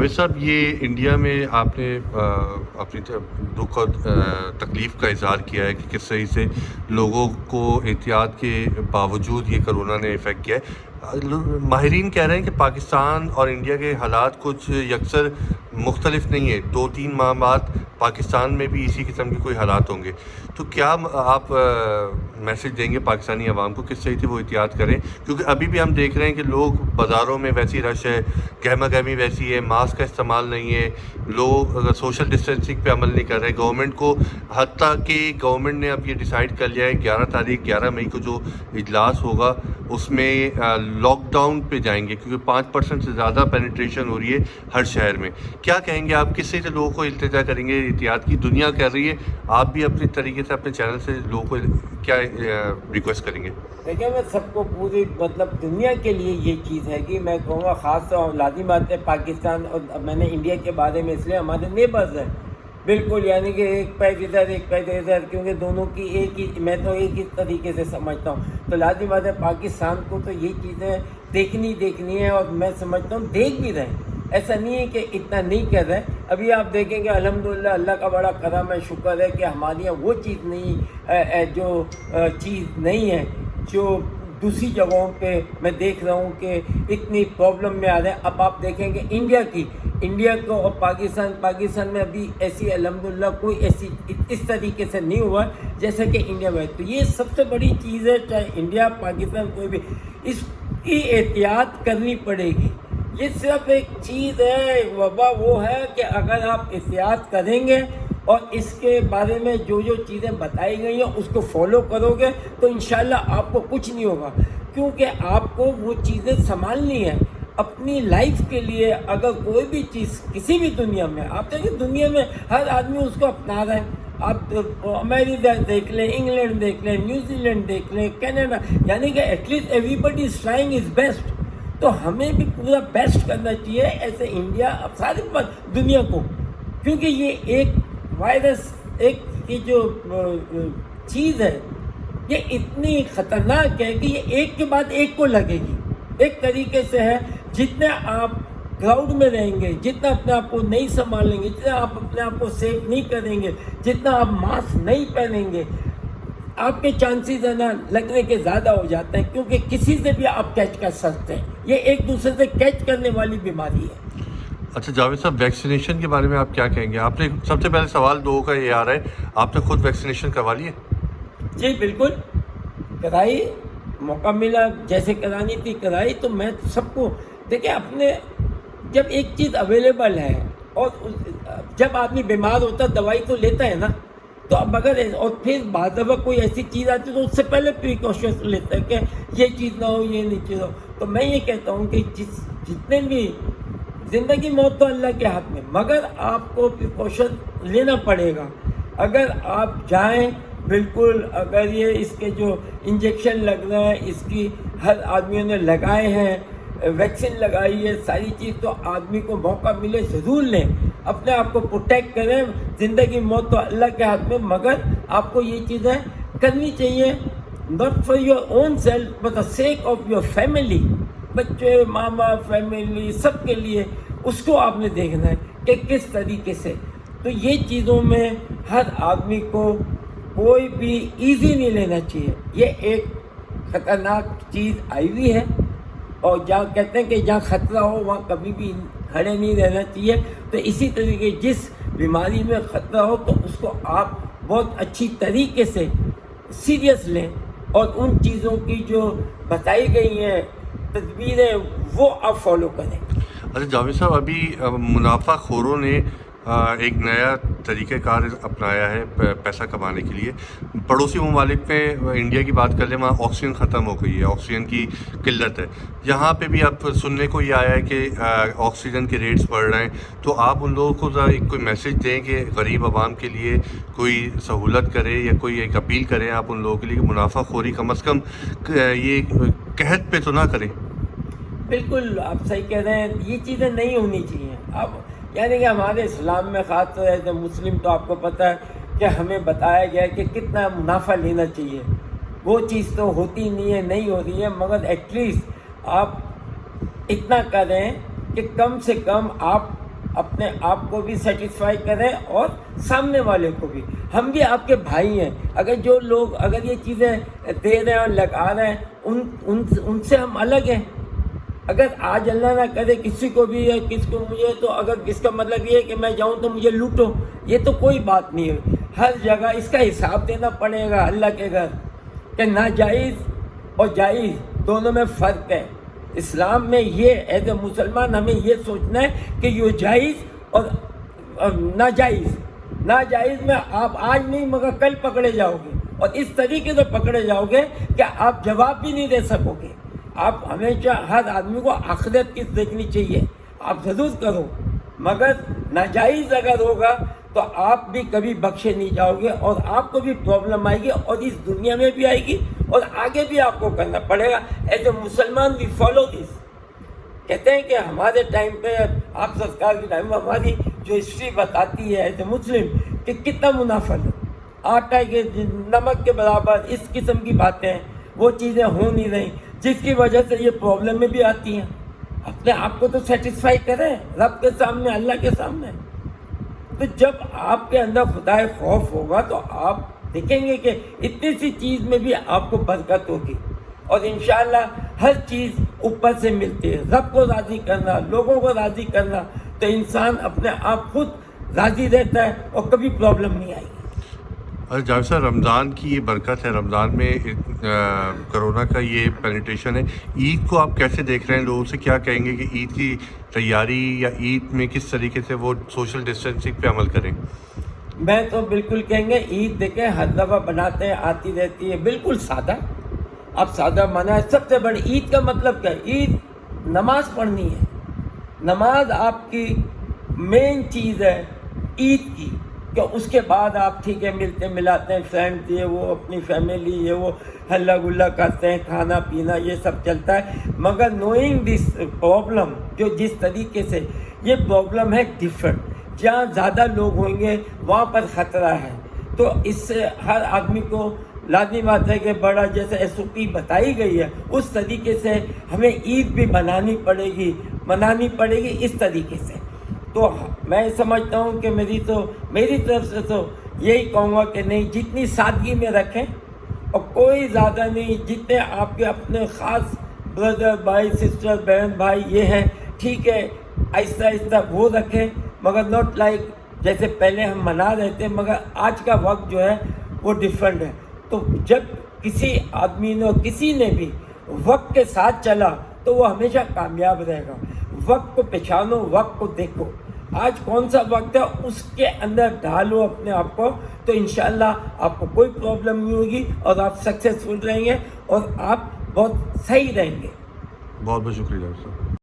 عابد صاحب، یہ انڈیا میں آپ نے اپنی دکھ اور تکلیف کا اظہار کیا ہے کہ کس طرح سے لوگوں کو احتیاط کے باوجود یہ کرونا نے افیکٹ کیا ہے۔ ماہرین کہہ رہے ہیں کہ پاکستان اور انڈیا کے حالات کچھ یکسر مختلف نہیں ہیں، 2-3 ماہ بعد پاکستان میں بھی اسی قسم کے کوئی حالات ہوں گے۔ تو کیا آپ میسج دیں گے پاکستانی عوام کو، کس طرح سے وہ احتیاط کریں؟ کیونکہ ابھی بھی ہم دیکھ رہے ہیں کہ لوگ بازاروں میں ویسی رش ہے، گہما گہمی ویسی ہے، ماسک کا استعمال نہیں ہے، لوگ سوشل ڈسٹینسنگ پہ عمل نہیں کر رہے۔ گورنمنٹ کو، حتیٰ کہ گورنمنٹ نے اب یہ ڈیسائیڈ کر لیا ہے 11 مئی کو جو اجلاس ہوگا اس میں لاک ڈاؤن پہ جائیں گے، کیونکہ 5% سے زیادہ پینیٹریشن ہو رہی ہے ہر شہر میں۔ کیا کہیں گے آپ، کس سے لوگوں کو التجا کریں گے احتیاط کی؟ دنیا کر رہی ہے، آپ بھی اپنے طریقے سے اپنے چینل سے لوگوں کو کیا ریکویسٹ کریں گے؟ دیکھیں، میں سب کو پوری دنیا کے لیے یہ چیز ہے کہ میں کہوں گا، خاص طور لازمی بات ہے پاکستان اور میں نے انڈیا کے بارے میں، اس لیے ہمارے نیبرز ہیں بالکل، یعنی کہ ایک پیر ادھر ایک پیر ادھر، کیونکہ دونوں کی میں تو ایک ہی طریقے سے سمجھتا ہوں۔ تو لازمی بات ہے پاکستان کو تو یہ چیزیں دیکھنی ہے، اور میں سمجھتا ہوں دیکھ بھی رہے ہیں۔ ایسا نہیں ہے کہ اتنا نہیں کر رہے۔ ابھی آپ دیکھیں گے الحمدللہ اللہ کا بڑا کرم ہے، شکر ہے کہ ہمارے یہاں وہ چیز نہیں، جو چیز نہیں ہے جو دوسری جگہوں پہ میں دیکھ رہا ہوں کہ اتنی پرابلم میں آ رہے ہیں۔ اب آپ دیکھیں گے انڈیا کو اور پاکستان میں ابھی ایسی الحمدللہ کوئی ایسی اس طریقے سے نہیں ہوا جیسا کہ انڈیا میں۔ تو یہ سب سے بڑی چیز ہے، چاہے انڈیا پاکستان کوئی بھی، اس کی احتیاط کرنی پڑے گی۔ یہ صرف ایک چیز ہے، وبا وہ ہے کہ اگر آپ احتیاط کریں گے اور اس کے بارے میں جو چیزیں بتائی گئی ہیں اس کو فالو کرو گے تو انشاءاللہ آپ کو کچھ نہیں ہوگا، کیونکہ آپ کو وہ چیزیں سنبھالنی ہے اپنی لائف کے لیے۔ اگر کوئی بھی چیز کسی بھی دنیا میں، آپ دیکھیں دنیا میں ہر آدمی اس کو اپنا رہا ہے۔ آپ امریکہ دیکھ لیں، انگلینڈ دیکھ لیں، نیوزی لینڈ دیکھ لیں، کینیڈا، یعنی کہ ایٹ لیسٹ ایوری بڈی از ٹرائنگ از بیسٹ۔ تو ہمیں بھی پورا بیسٹ کرنا چاہیے ایسے انڈیا، اب ساری دنیا کو، کیونکہ یہ ایک وائرس، ایک یہ جو چیز ہے یہ اتنی خطرناک ہے کہ یہ ایک کے بعد ایک کو لگے گی۔ ایک طریقے سے ہے، جتنے آپ کراؤڈ میں رہیں گے، جتنا اپنے آپ کو نہیں سنبھالیں گے، جتنا آپ اپنے آپ کو سیف نہیں کریں گے، جتنا آپ ماسک نہیں پہنیں گے، آپ کے چانسز ہے نا لگنے کے زیادہ ہو جاتے ہیں، کیونکہ کسی سے بھی آپ کیچ کر سکتے ہیں۔ یہ ایک دوسرے سے کیچ کرنے والی بیماری ہے۔ اچھا جاوید صاحب، ویکسینیشن کے بارے میں آپ کیا کہیں گے؟ آپ نے سب سے پہلے سوال دو کا یہ آ رہا ہے، آپ نے خود ویکسینیشن کروا لی ہے؟ جی بالکل کرائی، موقع ملا جیسے کرانی تھی کرائی۔ تو میں سب کو دیکھیں، اپنے جب ایک چیز اویلیبل ہے اور جب آدمی بیمار ہوتا ہے دوائی تو لیتا ہے نا، تو اب اگر اور پھر بعد دفعہ کوئی ایسی چیز آتی ہے تو اس سے پہلے پریکاشنس لیتا ہے کہ یہ چیز نہ ہو، یہ نہیں چیز ہو۔ تو میں یہ کہتا ہوں کہ جتنے بھی زندگی موت تو اللہ کے ہاتھ میں، مگر آپ کو پریکاشن لینا پڑے گا۔ اگر آپ جائیں بالکل، اگر یہ اس کے جو انجیکشن لگ رہے ہیں اس کی ہر آدمیوں نے لگائے ہیں، ویکسین لگائی ہے، ساری چیز، تو آدمی کو موقع ملے ضرور لیں، اپنے آپ کو پروٹیکٹ کریں۔ زندگی موت تو اللہ کے ہاتھ میں، مگر آپ کو یہ چیزیں کرنی چاہیے، not for your own self but the sake of your family۔ بچے، ماں باپ، فیملی، سب کے لیے اس کو آپ نے دیکھنا ہے کہ کس طریقے سے۔ تو یہ چیزوں میں ہر آدمی کو کوئی بھی ایزی نہیں لینا چاہیے۔ یہ ایک خطرناک چیز آئی ہوئی ہے، اور جہاں کہتے ہیں کہ جہاں خطرہ ہو وہاں کبھی بھی کھڑے نہیں رہنا چاہیے۔ تو اسی طریقے جس بیماری میں خطرہ ہو تو اس کو آپ بہت اچھی طریقے سے سیریس لیں، اور ان چیزوں کی جو بتائی گئی ہیں تدبیریں وہ آپ فالو کریں۔ اچھا جاوید صاحب، ابھی منافع خوروں نے ایک نیا طریقہ کار اپنایا ہے پیسہ کمانے کے لیے۔ پڑوسی ممالک میں انڈیا کی بات کر لیں، وہاں آکسیجن ختم ہو گئی ہے، آکسیجن کی قلت ہے۔ یہاں پہ بھی اب سننے کو یہ آیا ہے کہ آکسیجن کے ریٹس بڑھ رہے ہیں۔ تو آپ ان لوگوں کو ذرا ایک کوئی میسج دیں کہ غریب عوام کے لیے کوئی سہولت کرے، یا کوئی ایک اپیل کریں آپ ان لوگوں کے لیے کہ منافع خوری کم از کم یہ قحط پہ تو نہ کریں۔ بالکل آپ صحیح کہہ رہے ہیں، یہ چیزیں نہیں ہونی چاہیے۔ اب یعنی کہ ہمارے اسلام میں خاص طور سے مسلم، تو آپ کو پتہ ہے کہ ہمیں بتایا گیا ہے کہ کتنا منافع لینا چاہیے۔ وہ چیز تو ہوتی نہیں ہو رہی ہے، مگر ایٹ لیسٹ آپ اتنا کریں کہ کم سے کم آپ اپنے آپ کو بھی سیٹسفائی کریں اور سامنے والے کو بھی. ہم بھی آپ کے بھائی ہیں. اگر جو لوگ اگر یہ چیزیں دے رہے ہیں اور لگا رہے ہیں ان سے ہم الگ ہیں. اگر آج اللہ نہ کرے کسی کو بھی یا کس کو مجھے تو اگر اس کا مطلب یہ ہے کہ میں جاؤں تو مجھے لوٹو, یہ تو کوئی بات نہیں ہے. ہر جگہ اس کا حساب دینا پڑے گا اللہ کے گھر کہ ناجائز اور جائز دونوں میں فرق ہے. اسلام میں یہ ایز اے مسلمان ہمیں یہ سوچنا ہے کہ یہ جائز اور ناجائز میں آپ آج نہیں مگر کل پکڑے جاؤ گے, اور اس طریقے سے پکڑے جاؤ گے کہ آپ جواب بھی نہیں دے سکو گے. آپ ہمیشہ ہر آدمی کو آخرت کی دیکھنی چاہیے. آپ ضرور کرو, مگر ناجائز اگر ہوگا تو آپ بھی کبھی بخشے نہیں جاؤ گے اور آپ کو بھی پرابلم آئے گی, اور اس دنیا میں بھی آئے گی اور آگے بھی آپ کو کرنا پڑے گا. ایز اے مسلمان وی فالو دس. کہتے ہیں کہ ہمارے ٹائم پہ آپ سرکار کے ٹائم میں ہماری جو ہسٹری بتاتی ہے ایز اے مسلم کہ کتنا منافع ہے, آٹا کے نمک کے برابر, اس قسم کی باتیں وہ چیزیں ہو نہیں رہی, جس کی وجہ سے یہ پرابلم میں بھی آتی ہیں. اپنے آپ کو تو سیٹسفائی کریں رب کے سامنے, اللہ کے سامنے. تو جب آپ کے اندر خدا خوف ہوگا تو آپ دیکھیں گے کہ اتنی سی چیز میں بھی آپ کو برکت ہوگی, اور انشاءاللہ ہر چیز اوپر سے ملتی ہے. رب کو راضی کرنا, لوگوں کو راضی کرنا, تو انسان اپنے آپ خود راضی رہتا ہے اور کبھی پرابلم نہیں آئے گی. جاوید صاحب، رمضان کی یہ برکت ہے، رمضان میں کرونا کا یہ پینیٹیشن ہے. عید کو آپ کیسے دیکھ رہے ہیں؟ لوگوں سے کیا کہیں گے کہ عید کی تیاری یا عید میں کس طریقے سے وہ سوشل ڈسٹینسنگ پہ عمل کریں؟ میں تو بالکل کہیں گے عید دیکھیں ہر دفعہ بناتے ہیں, آتی رہتی ہے, بالکل سادہ. آپ سادہ منائیں. سب سے بڑی عید کا مطلب کیا ہے؟ عید نماز پڑھنی ہے. نماز آپ کی مین چیز ہے عید کی, کہ اس کے بعد آپ ٹھیک ہے ملتے ملاتے ہیں, فرینڈ یہ وہ اپنی فیملی یہ وہ ہلا گلا کرتے ہیں, کھانا پینا یہ سب چلتا ہے. مگر نوئنگ دس پرابلم, جو جس طریقے سے یہ پرابلم ہے ڈفرینٹ, جہاں زیادہ لوگ ہوئیں گے وہاں پر خطرہ ہے. تو اس سے ہر آدمی کو لازمی بات ہے کہ بڑا جیسے SOP بتائی گئی ہے اس طریقے سے ہمیں عید بھی منانی پڑے گی اس طریقے سے. تو میں سمجھتا ہوں کہ میری طرف سے تو یہی کہوں گا کہ نہیں, جتنی سادگی میں رکھیں اور کوئی زیادہ نہیں, جتنے آپ کے اپنے خاص بردر بھائی سسٹر بہن بھائی یہ ہیں ٹھیک ہے آہستہ آہستہ وہ رکھیں, مگر ناٹ لائک جیسے پہلے ہم منا رہے تھے. مگر آج کا وقت جو ہے وہ ڈفرینٹ ہے. تو جب کسی آدمی نے کسی نے بھی وقت کے ساتھ چلا تو وہ ہمیشہ کامیاب رہے گا. وقت کو پہچانو, وقت کو دیکھو, آج کون سا وقت ہے اس کے اندر ڈالو اپنے آپ کو, تو انشاءاللہ آپ کو کوئی پرابلم نہیں ہوگی اور آپ سکسیسفل رہیں گے اور آپ بہت صحیح رہیں گے. بہت بہت شکریہ صاحب.